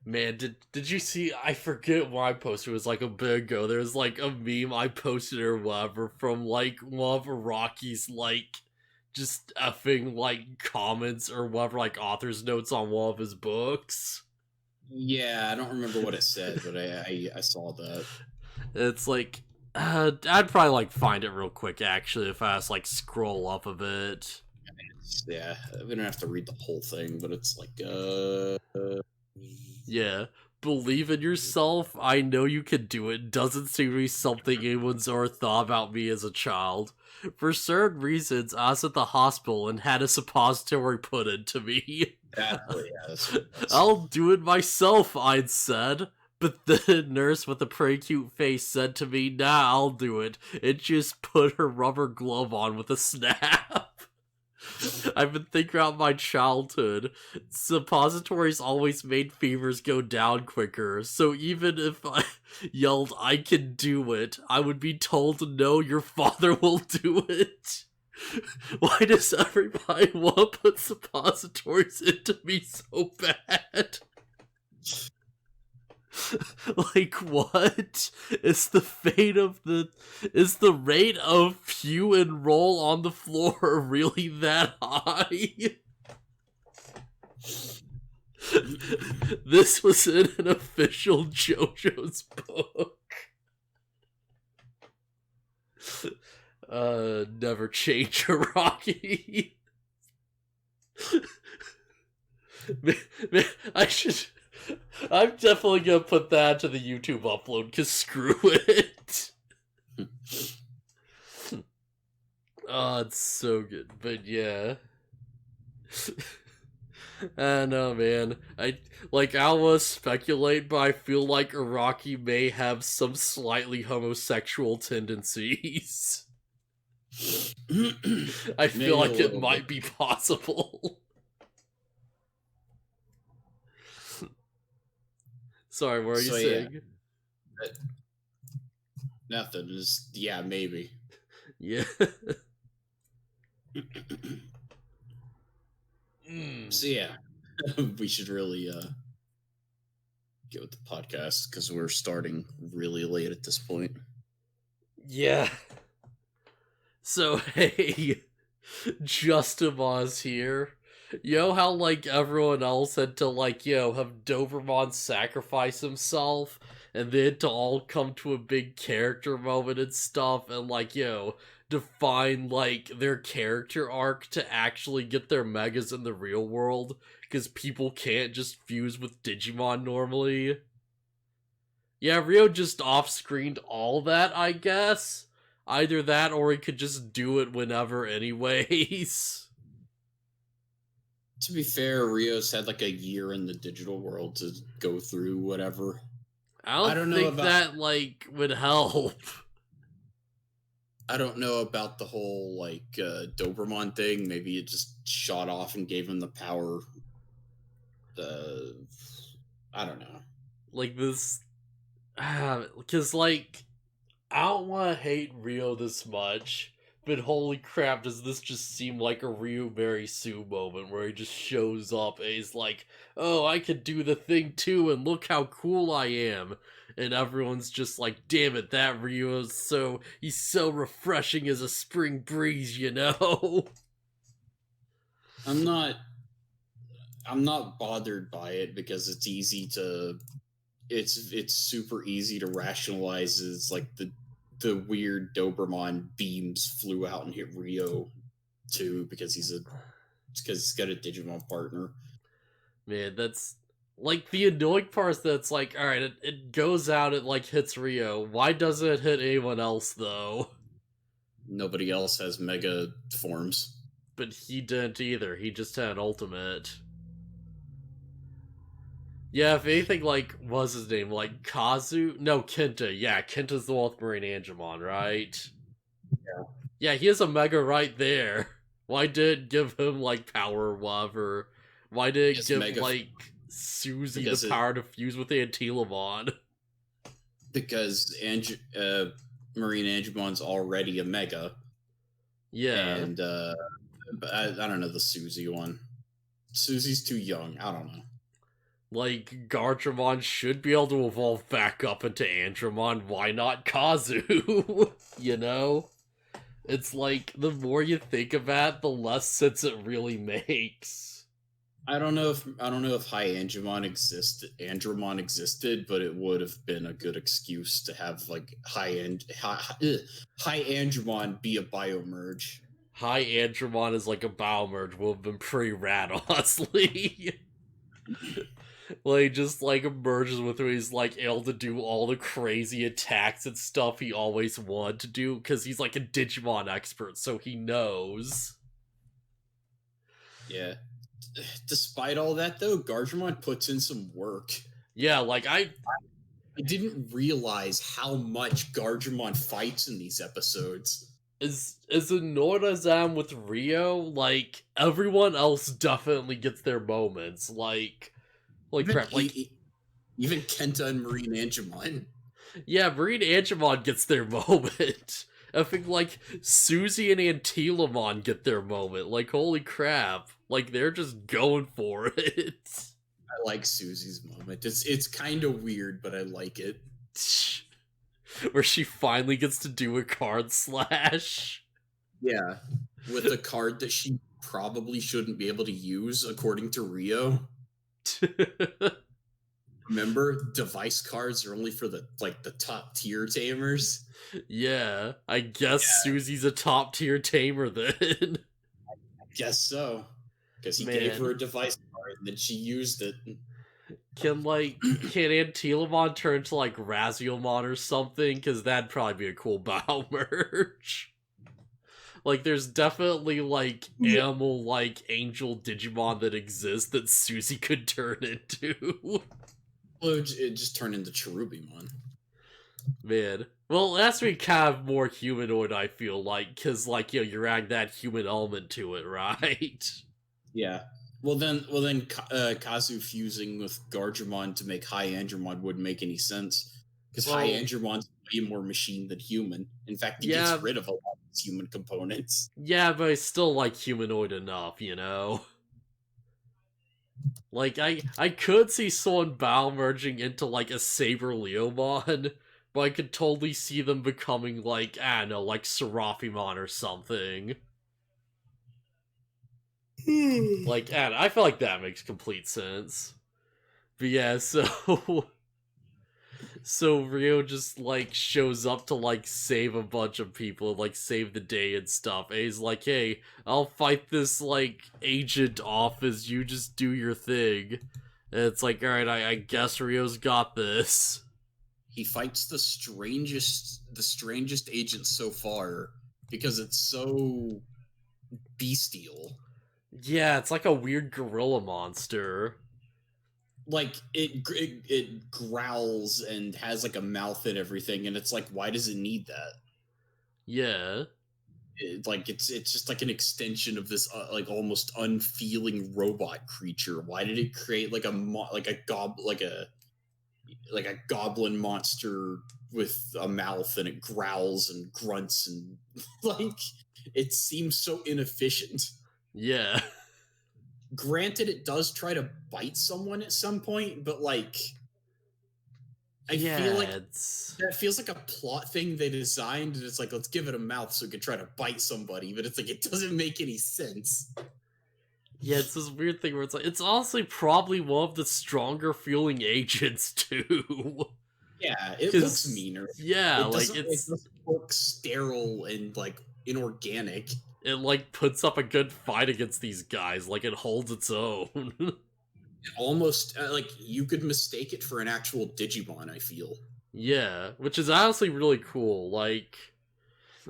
Man, did you see? I forget why I posted. It was like a bit ago. There was like a meme I posted or whatever from like one of Rocky's like just effing like comments or whatever, like author's notes on one of his books. Yeah, I don't remember what it said, but I saw that. It's like I'd probably like find it real quick actually if I just like scroll up a bit. Yeah, we don't have to read the whole thing, but it's like Yeah. Believe in yourself. I know you can do it. Doesn't seem to be something anyone's ever thought about me as a child. For certain reasons, I was at the hospital and had a suppository put into me. exactly, yeah, that's I'll do it myself, I'd said. But the nurse with the pretty cute face said to me, nah, I'll do it. And just put her rubber glove on with a snap. I've been thinking about my childhood. Suppositories always made fevers go down quicker, so even if I yelled, I can do it, I would be told, no, your father will do it. Why does everybody want to put suppositories into me so bad? Like, what is the fate of the is the rate of pew and roll on the floor really that high? This was in an official JoJo's book. Never change a Rocky. Man, I'm definitely gonna put that to the YouTube upload, cause screw it. Oh, it's so good. But yeah. I know, man. I almost speculate, but I feel like Araki may have some slightly homosexual tendencies. I feel like it might be possible. Sorry, what are you saying? Yeah. Nothing. Just yeah, maybe. Yeah. So yeah, we should really get with the podcast because we're starting really late at this point. Yeah. So hey, Justin Oz here. Yo, how like everyone else had to like have Doberman sacrifice himself, and then to all come to a big character moment and stuff, and like define like their character arc to actually get their megas in the real world, because people can't just fuse with Digimon normally. Yeah, Rio just off-screened all that, I guess. Either that, or he could just do it whenever anyways. To be fair, Rio's had like a year in the digital world to go through whatever. I don't think that like would help. I don't know about the whole like Doberman thing. Maybe it just shot off and gave him the power. I don't know. Like this, because like I don't want to hate Rio this much, but holy crap, does this just seem like a Ryu Mary Sue moment where he just shows up and he's like, oh, I could do the thing too, and look how cool I am. And everyone's just like, damn it, that Ryu is he's so refreshing as a spring breeze, you know? I'm not bothered by it because it's easy to it's super easy to rationalize. It's like the weird Doberman beams flew out and hit Rio too because he's got a Digimon partner. Man, that's like the annoying part that's like, alright, it goes out, it like hits Rio. Why doesn't it hit anyone else though? Nobody else has mega forms. But he didn't either. He just had an ultimate. Yeah, if anything, like, what was his name? Like, Kazu? No, Kenta. Yeah, Kenta's the one with Marine Angemon, right? Yeah. Yeah, he has a Mega right there. Why did it give him, like, power or whatever? Why did it give, like, Susie the power to fuse with Antilamon? Because Marine Angemon's already a Mega. Yeah. And, I don't know the Susie one. Susie's too young. I don't know. Like, Garchomon should be able to evolve back up into Andromon, why not Kazu? You know? It's like, the more you think about it, the less sense it really makes. I don't know if High Andromon existed, but it would have been a good excuse to have like High Andromon be a biomerge. High Andromon is like a Biomerge would have been pretty rad, honestly. Like, just like emerges with where he's like able to do all the crazy attacks and stuff he always wanted to do because he's like a Digimon expert, so he knows. Yeah. Despite all that, though, Garchomon puts in some work. Yeah, like I didn't realize how much Garchomon fights in these episodes. As annoyed as I am with Rio, like everyone else definitely gets their moments. Like crap, like even Kenta and Marine Angemon. Yeah, Marine Angemon gets their moment. I think like Susie and Antilamon get their moment. Like, holy crap. Like, they're just going for it. I like Susie's moment. It's kind of weird, but I like it. Where she finally gets to do a card slash. Yeah, with a card that she probably shouldn't be able to use, according to Rio. Remember, device cards are only for the top tier tamers. Yeah, I guess Susie's a top tier tamer then. I guess so, because he gave her a device card and then she used it. Can Antilamon turn to like Raziomon or something? Because that'd probably be a cool bow merge. Like, there's definitely like animal like angel Digimon that exists that Susie could turn into. Well, it just turned into Cherubimon. Man. Well, that's be kind of more humanoid, I feel like, because, like, you know, you're adding that human element to it, right? Yeah. Well, then, Kazu fusing with Garchomon to make High Andromon wouldn't make any sense, because High Andromon's way more machine than human. In fact, he gets rid of a lot of his human components. Yeah, but it's still, like, humanoid enough, you know? Like, I could see someone bow merging into, like, a Saber Leomon, but I could totally see them becoming, like, I don't know, like Seraphimon or something. Like, I feel like that makes complete sense. But yeah, so Rio just, like, shows up to, like, save a bunch of people, like, save the day and stuff. And he's like, hey, I'll fight this, like, agent off as you just do your thing. And it's like, alright, I guess Rio's got this. He fights the strangest agent so far, because it's so bestial. Yeah, it's like a weird gorilla monster. Like, it growls and has like a mouth and everything, and it's like, why does it need that? Yeah. It's just like an extension of this like almost unfeeling robot creature. Why did it create like a goblin monster with a mouth, and it growls and grunts and like, it seems so inefficient. Yeah. Granted, it does try to bite someone at some point, but like, I feel like that feels like a plot thing they designed, and it's like, let's give it a mouth so it can try to bite somebody, but it's like, it doesn't make any sense. Yeah, it's this weird thing where it's like, it's honestly probably one of the stronger feeling agents too. Yeah, it looks meaner. Yeah, it doesn't look sterile and like inorganic. It like puts up a good fight against these guys. Like, it holds its own. Almost like you could mistake it for an actual Digimon, I feel. Yeah, which is honestly really cool. Like,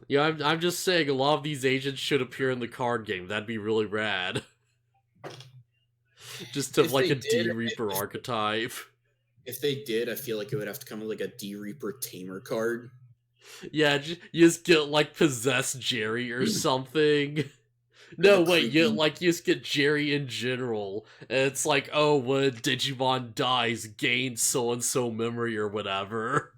yeah, I'm just saying a lot of these agents should appear in the card game. That'd be really rad. Just to have like a D-Reaper archetype. If they did, I feel like it would have to come with like a D-Reaper Tamer card. Yeah, you just get like Possessed Jerry or something. No, wait, you just get Jerry in general. And it's like, oh, when Digimon dies, gain so-and-so memory or whatever.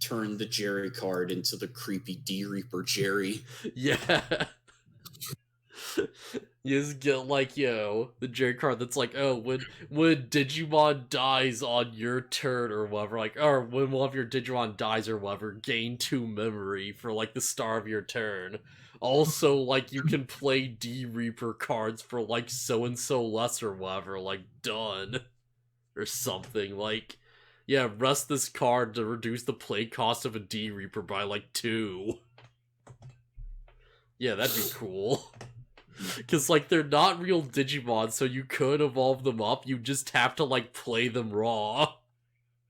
Turn the Jerry card into the creepy D-Reaper Jerry. Yeah. You just get like, the Jerry card that's like, oh, when Digimon dies on your turn or whatever, like, or when one of your Digimon dies or whatever, gain 2 memory for like the start of your turn. Also, like, you can play D Reaper cards for like so and so less or whatever, like done or something. Like, yeah, rest this card to reduce the play cost of a D Reaper by like 2. Yeah, that'd be cool. Because, like, they're not real Digimon, so you could evolve them up. You just have to, like, play them raw.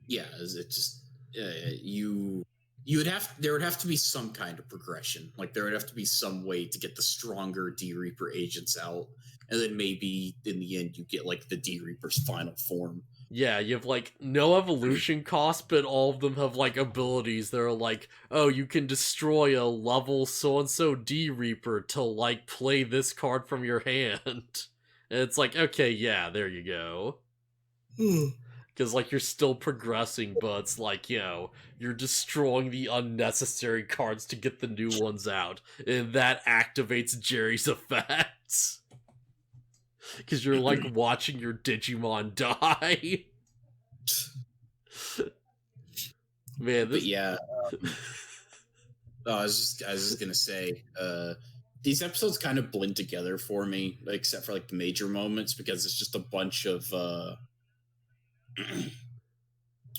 Yeah, it just there would have to be some kind of progression. Like there would have to be some way to get the stronger D Reaper agents out, and then maybe in the end you get like the D Reaper's final form. Yeah, you have, like, no evolution cost, but all of them have, like, abilities that are like, oh, you can destroy a level so-and-so D Reaper to, like, play this card from your hand. And it's like, okay, yeah, there you go. Because, like, you're still progressing, but it's like, you're destroying the unnecessary cards to get the new ones out. And that activates Jerry's effects. Because you're, like, watching your Digimon die. Man, this... But yeah, I was just gonna say, these episodes kind of blend together for me, except for like the major moments, because it's just a bunch of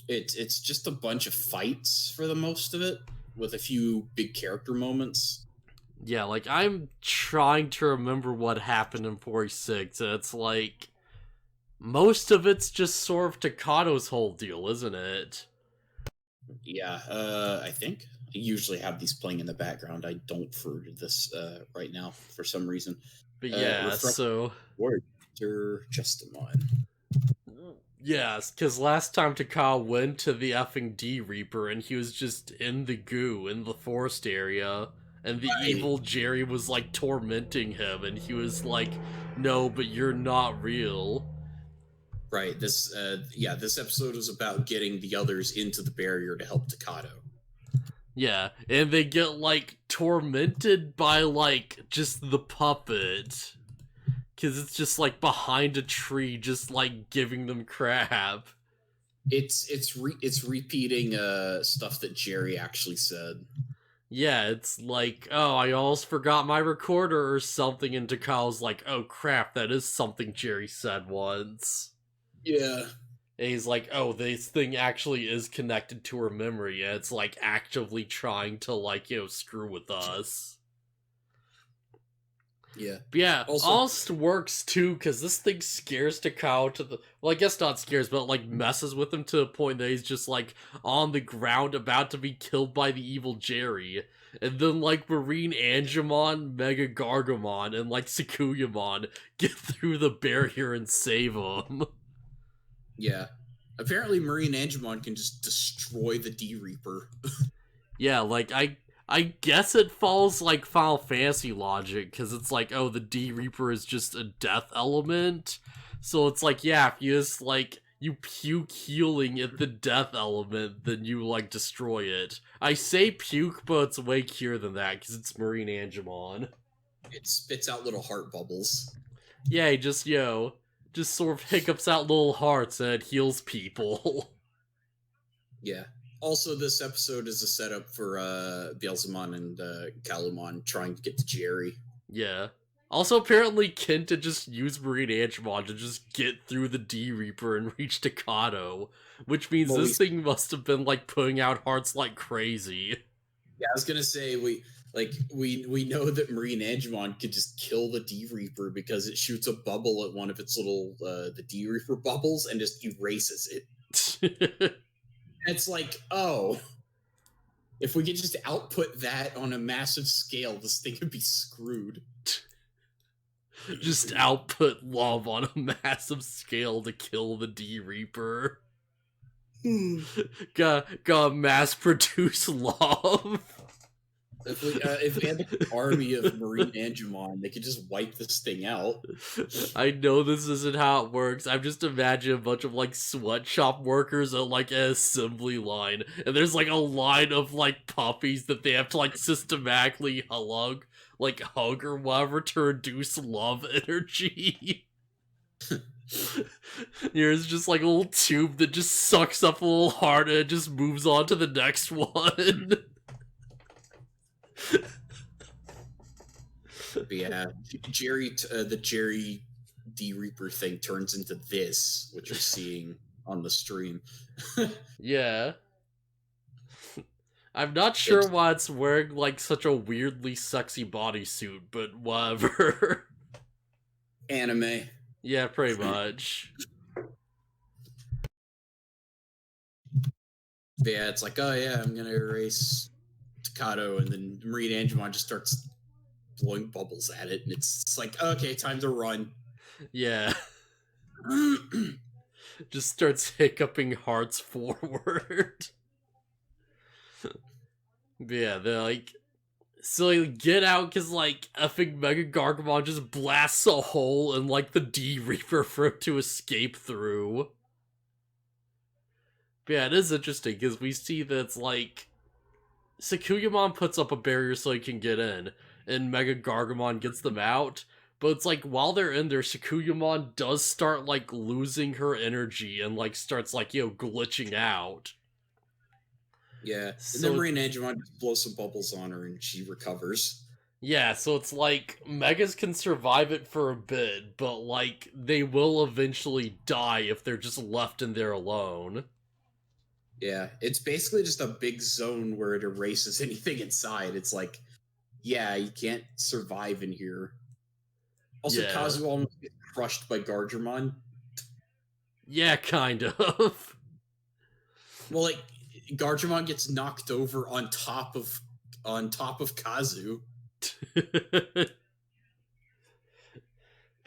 it's just a bunch of fights for the most of it, with a few big character moments. Yeah, like, I'm trying to remember what happened in 46, and it's like, most of it's just sort of Takado's whole deal, isn't it? Yeah, I think I usually have these playing in the background. I don't for this right now for some reason. But yeah, so... Just a moment. Yes, because last time Takao went to the effing D Reaper, and he was just in the goo, in the forest area, and the evil Jerry was, like, tormenting him, and he was like, no, but you're not real. Right, this episode was about getting the others into the barrier to help Takado. Yeah, and they get, like, tormented by, like, just the puppet. Because it's just, like, behind a tree, just, like, giving them crap. It's repeating stuff that Jerry actually said. Yeah, it's like, oh, I almost forgot my recorder or something, and Takao's like, oh crap, that is something Jerry said once. Yeah. And he's like, oh, this thing actually is connected to her memory, and it's, like, actively trying to, like, screw with us. Yeah. But yeah, also works, too, because this thing scares Takao to the... Well, I guess not scares, but, like, messes with him to the point that he's just, like, on the ground about to be killed by the evil Jerry. And then, like, Marine Angemon, Mega Gargamon, and, like, Sakuyamon get through the barrier and save him. Yeah. Apparently Marine Angemon can just destroy the D Reaper. Yeah, like, I guess it follows, like, Final Fantasy logic, because it's like, oh, the D Reaper is just a death element. So it's like, yeah, if you just, like, you puke healing at the death element, then you, like, destroy it. I say puke, but it's way cuter than that, because it's Marine Angemon. It spits out little heart bubbles. Yeah, he just, just sort of hiccups out little hearts and it heals people. Yeah. Also, this episode is a setup for Beelzemon and Kalumon trying to get to Jerry. Yeah. Also, apparently, Kenta just used Marine Angemon to just get through the D Reaper and reach Takado, which means this thing must have been, like, putting out hearts like crazy. Yeah, I was gonna say, we know that Marine Angemon could just kill the D Reaper because it shoots a bubble at one of its little, the D Reaper bubbles and just erases it. It's like, oh, if we could just output that on a massive scale, this thing would be screwed. Just output love on a massive scale to kill the D Reaper. Gotta mass produce love. If we had an army of Marine Angemon, they could just wipe this thing out. I know this isn't how it works. I'm just imagining a bunch of, like, sweatshop workers at, like, an assembly line, and there's, like, a line of, like, puppies that they have to, like, systematically hug like hug or whatever to reduce love energy. There's just like a little tube that just sucks up a little heart and it just moves on to the next one. But yeah, the Jerry D Reaper thing turns into this, which you're seeing on the stream. Yeah. I'm not sure why it's wearing like such a weirdly sexy bodysuit, but whatever. Anime. Yeah, pretty much. But yeah, it's like, oh yeah, I'm gonna erase Staccato, and then Marine Angemon just starts blowing bubbles at it, and it's like, okay, time to run. Yeah. Just starts hiccuping hearts forward. But yeah, they're like, so like, get out, cause like effing Mega Gargamon just blasts a hole in like the D Reaper for him to escape through. But yeah, it is interesting because we see that it's like Sakuyamon puts up a barrier so he can get in, and Mega Gargamon gets them out. But it's like while they're in there, Sakuyamon does start like losing her energy and like starts like glitching out. Yeah, So, and then Marine Angemon just blows some bubbles on her, and she recovers. yeah, so it's like Megas can survive it for a bit, but like they will eventually die if they're just left in there alone. Yeah, it's basically just a big zone where it erases anything inside. It's like, yeah, you can't survive in here. Also, Yeah. Kazuo almost gets crushed by Gargemon. Yeah, kind of. Well, like Gargemon gets knocked over on top of Kazu.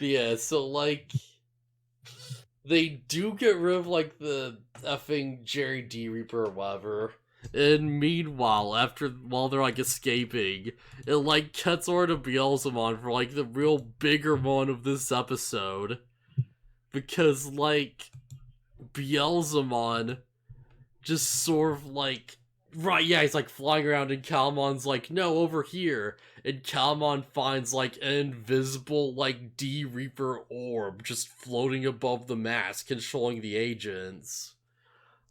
Yeah, so like they do get rid of like the effing Jerry D Reaper or whatever. And meanwhile, while they're like escaping, it like cuts over to Beelzemon for like the real bigger one of this episode. Because like Beelzemon just sort of like right, yeah, he's like flying around and Calmon's like, no, over here. And Calmon finds like an invisible like D Reaper orb just floating above the mask, controlling the agents.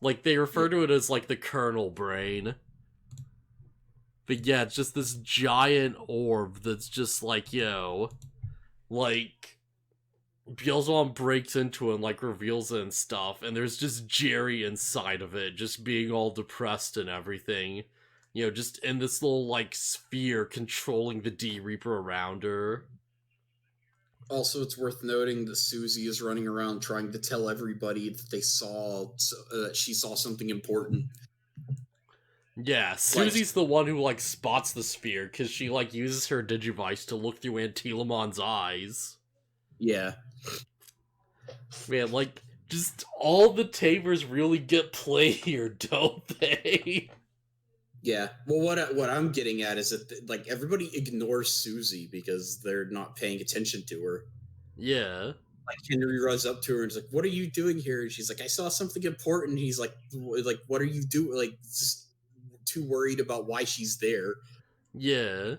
Like they refer to it as like the kernel brain. But yeah, it's just this giant orb that's just like, like Beelzebub breaks into it and like reveals it and stuff, and there's just Jerry inside of it, just being all depressed and everything. Just in this little like sphere controlling the D Reaper around her. Also, it's worth noting that Susie is running around trying to tell everybody that she saw something important. Yeah, Susie's the one who like spots the sphere because she like uses her Digivice to look through Antilamon's eyes. Yeah. Man, like, just all the Tamers really get play here, don't they? Yeah. Well, what I'm getting at is that like everybody ignores Susie because they're not paying attention to her. Yeah. Like Henry runs up to her and is like, "What are you doing here?" And she's like, "I saw something important." And he's like, "What are you doing?" Like, just too worried about why she's there. Yeah.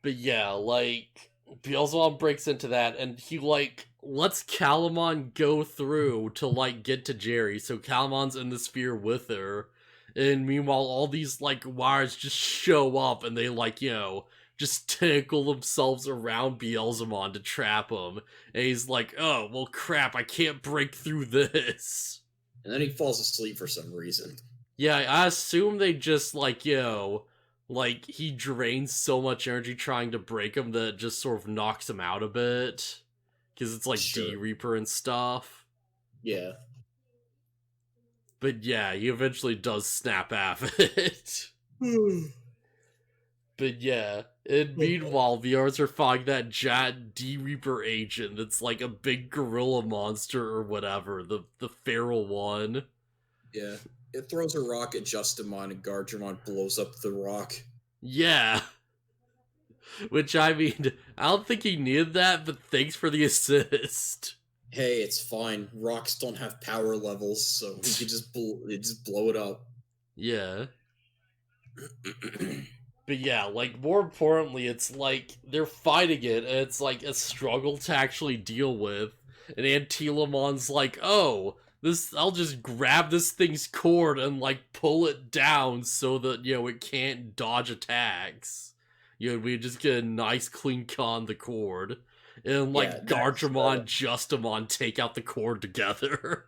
But yeah, like, Beelzebub breaks into that, and he, like, lets Calamon go through to, like, get to Jerry, so Calamon's in the sphere with her. And meanwhile, all these, like, wires just show up, and they, like, just tentacle themselves around Beelzebub to trap him. And he's like, oh, well, crap, I can't break through this. And then he falls asleep for some reason. Yeah, I assume they just, like, like, he drains so much energy trying to break him that it just sort of knocks him out a bit. Because it's, like, Sure. D-Reaper and stuff. Yeah. But yeah, he eventually does snap out of it. But yeah, and meanwhile, the others are fighting that giant D-Reaper agent that's like a big gorilla monster or whatever, the feral one. Yeah. It throws a rock at Justimon, and Gargemon blows up the rock. Yeah. Which, I mean, I don't think he needed that, but thanks for the assist. Hey, it's fine. Rocks don't have power levels, so you can just blow it up. Yeah. But yeah, like, more importantly, it's like they're fighting it, and it's like a struggle to actually deal with. And Antilamon's like, oh, I'll just grab this thing's cord and, like, pull it down so that, it can't dodge attacks. We just get a nice clean on the cord. And, Yeah, like, that's Gargemon, Justamon take out the cord together.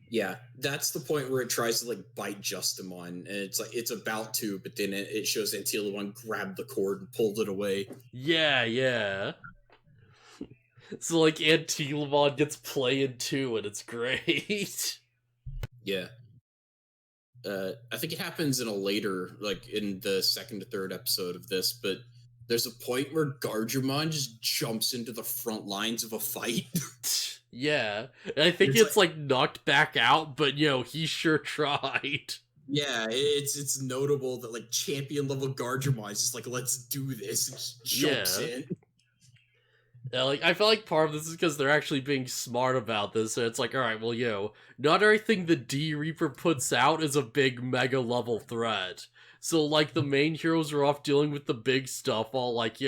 Yeah, that's the point where it tries to, like, bite Justamon, and it's like it's about to, but then it shows Antilamon grab the cord and pulled it away. Yeah. So, like, Antilamon gets played too, and it's great. Yeah. I think it happens in a later, like, in the second to third episode of this, but there's a point where Gargemon just jumps into the front lines of a fight. Yeah. And I think it's like knocked back out, but, he sure tried. Yeah, it's notable that, like, champion level Gargemon is just like, let's do this, and just jumps in. Yeah, like, I feel like part of this is because they're actually being smart about this, so it's like, alright, well, not everything the D-Reaper puts out is a big mega level threat. So, like, the main heroes are off dealing with the big stuff, all like,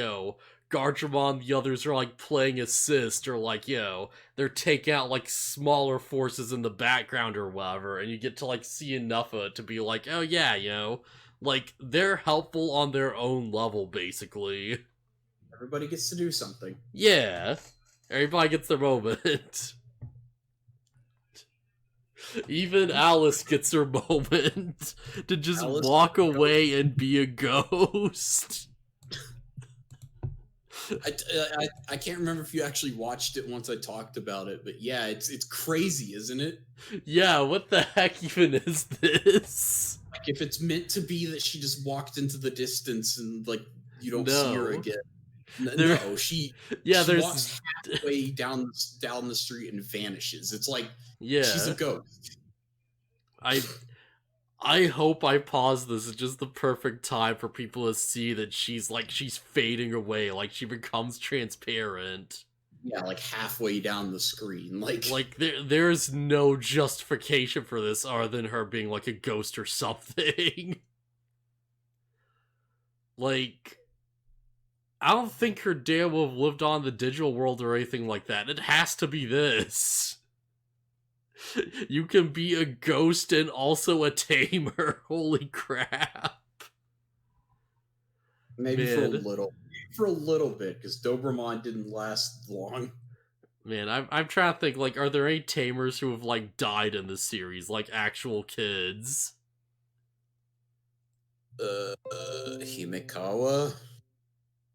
Gargemon, the others are, like, playing assist, or, like, they're taking out, like, smaller forces in the background or whatever, and you get to, like, see enough of it to be like, oh yeah, like, they're helpful on their own level, basically. Everybody gets to do something. Yeah. Everybody gets their moment. Even Alice gets her moment to just walk away and be a ghost. I can't remember if you actually watched it once I talked about it, but yeah, it's crazy, isn't it? Yeah, what the heck even is this? Like, if it's meant to be that she just walked into the distance and, like, you don't see her again. No, she walks halfway down the street and vanishes. It's like, she's a ghost. I hope I pause this at just the perfect time for people to see that she's fading away, like she becomes transparent. Yeah, like halfway down the screen. Like there's no justification for this other than her being like a ghost or something. Like, I don't think her dad will have lived on the digital world or anything like that. It has to be this. You can be a ghost and also a tamer. Holy crap. Maybe for a little bit, because Doberman didn't last long. Man, I'm trying to think, like, are there any tamers who have, like, died in this series? Like, actual kids? Himekawa?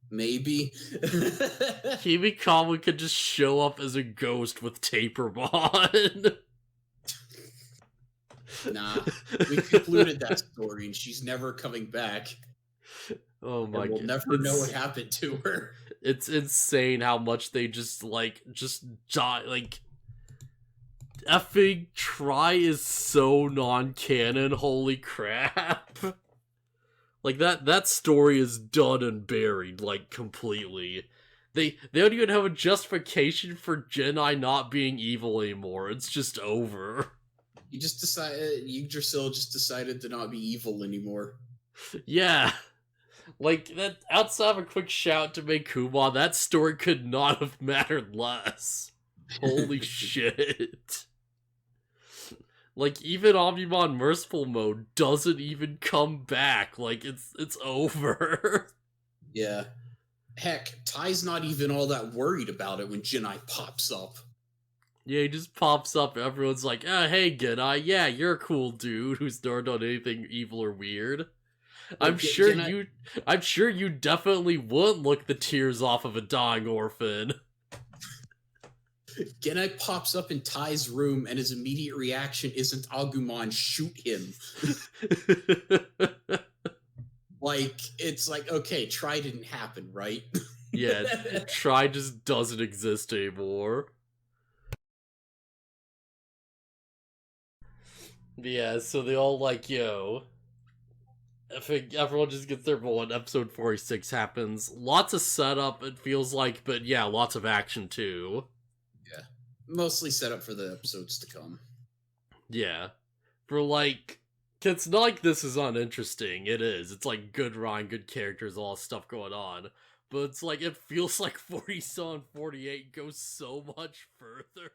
Maybe. Himekawa could just show up as a ghost with Tapermon. Nah, we concluded that story, and she's never coming back. Oh my god. We'll never know what happened to her. It's insane how much they just die. Like, effing Try is so non-canon, holy crap. Like, that story is done and buried, like, completely. They don't even have a justification for Genai not being evil anymore. It's just over. Yggdrasil just decided to not be evil anymore. Yeah. Like, that, outside of a quick shout to Meikuma, that story could not have mattered less. Holy shit. Like, even Omnimon Merciful Mode doesn't even come back. Like, it's over. Yeah. Heck, Ty's not even all that worried about it when Genai pops up. Yeah, he just pops up and everyone's like, oh, hey, Genai, yeah, you're a cool dude who's never done anything evil or weird. I'm sure you definitely wouldn't look the tears off of a dying orphan. Genai pops up in Ty's room and his immediate reaction isn't Agumon, shoot him. Like, it's like, okay, Try didn't happen, right? Yeah, Try just doesn't exist anymore. Yeah, so they all like, I think everyone just gets their moment. Episode 46 happens. Lots of setup, it feels like, but yeah, lots of action too. Yeah. Mostly set up for the episodes to come. Yeah. For like It's not like this is uninteresting. It is. It's like good rhyme, good characters, all stuff going on. But it's like, it feels like 47, 48 goes so much further.